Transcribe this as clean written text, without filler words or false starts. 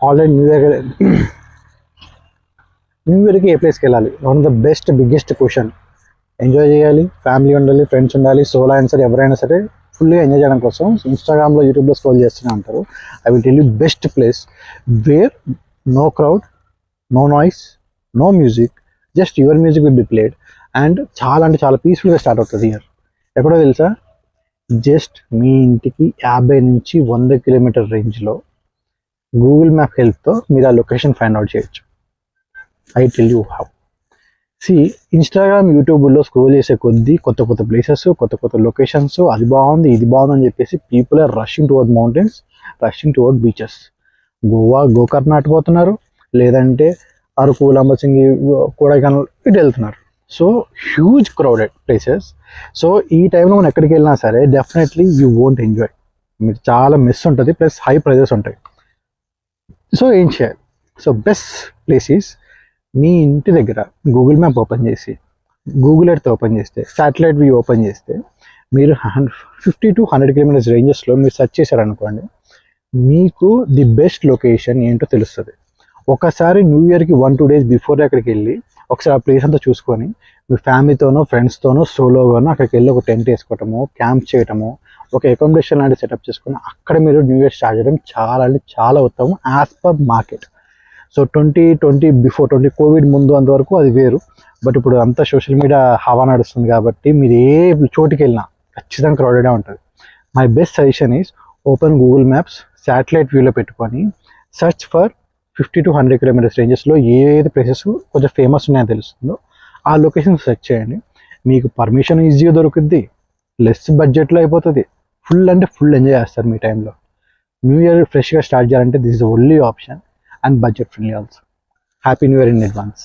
Already knew ఇయర్కి ఏ ప్లేస్కి వెళ్ళాలి? One of the biggest question. Enjoy చేయాలి, ఫ్యామిలీ ఉండాలి, ఫ్రెండ్స్ ఉండాలి, సోలో అయినా సరే ఎవరైనా సరే ఫుల్గా ఎంజాయ్ చేయడం కోసం ఇన్స్టాగ్రామ్లో, యూట్యూబ్లో స్క్రోల్ చేస్తూనే ఉంటారు. I will tell you best place where no crowd, no noise, no music, just your music will be played and చాలా అంటే చాలా పీస్ఫుల్గా స్టార్ట్ అవుతుంది ఇయర్. ఎక్కడో తెలుసా? జస్ట్ మీ ఇంటికి 50 నుంచి 100 కిలోమీటర్ రేంజ్లో గూగుల్ మ్యాప్ హెల్ప్తో మీరు ఆ లొకేషన్ ఫైండ్ అవుట్ చేయొచ్చు. I tell you how. See, Instagram, యూట్యూబ్లో స్క్రోల్ చేసే కొద్దీ కొత్త కొత్త ప్లేసెస్, కొత్త కొత్త లొకేషన్స్, అది బాగుంది ఇది బాగుంది అని చెప్పేసి people are rushing toward mountains, rushing toward beaches. Gokarna పోతున్నారు, లేదంటే అరకు, లంబసింగి, కొడైకెనాల్ ఇటు వెళ్తున్నారు. So huge crowded places. So ఈ టైంలో మనం ఎక్కడికి వెళ్ళినా సరే డెఫినెట్లీ యూ వోంట్ ఎంజాయ్. మీరు చాలా మిస్ ఉంటుంది, ప్లస్ హై ప్రైజెస్ ఉంటాయి. సో ఏం చేయాలి? సో బెస్ట్ ప్లేస్ ఈస్ మీ ఇంటి దగ్గర గూగుల్ మ్యాప్ ఓపెన్ చేసి, గూగుల్ ఎర్త్ ఓపెన్ చేస్తే, శాటిలైట్ వ్యూ ఓపెన్ చేస్తే, మీరు 50 to 100 కిలోమీటర్స్ రేంజెస్లో మీరు సెర్చ్ చేశారనుకోండి, మీకు ది బెస్ట్ లొకేషన్ ఏంటో తెలుస్తుంది. ఒకసారి న్యూ ఇయర్కి 1-2 days బిఫోర్ అక్కడికి వెళ్ళి ఒకసారి ఆ ప్లేస్ అంతా చూసుకొని మీ ఫ్యామిలీతోనో, ఫ్రెండ్స్తోనో, సోలోగానో అక్కడికి వెళ్ళి ఒక టెంట్ వేసుకోవటము, క్యాంప్ చేయటము, ఒక అకామిడేషన్ లాంటి సెటప్ చేసుకొని అక్కడ మీరు న్యూ ఇయర్ స్టార్ట్ చేయడం చాలా అంటే చాలా ఉత్తమం as per market. So 2020 before, Covid ముందు అంతవరకు అది వేరు. బట్ ఇప్పుడు అంతా సోషల్ మీడియా హవా నడుస్తుంది కాబట్టి మీరు ఏ చోటుకి వెళ్ళినా ఖచ్చితంగా క్రౌడెడే ఉంటుంది. My best suggestion is open Google maps, satellite వ్యూలో పెట్టుకొని సెర్చ్ ఫర్ 50 to 100 కిలోమీటర్స్ రేంజెస్లో ఏది ప్లేసెస్ కొంచెం ఫేమస్ ఉన్నాయో తెలుస్తుందో ఆ లొకేషన్ సెర్చ్ చేయండి. మీకు పర్మిషన్ ఈజీగా దొరుకుద్ది, లెస్ బడ్జెట్లో అయిపోతుంది, ఫుల్ అంటే ఫుల్ ఎంజాయ్ చేస్తారు మీ టైంలో. న్యూ ఇయర్ ఫ్రెష్గా స్టార్ట్ చేయాలంటే this is only option and budget friendly also. Happy New Year in advance.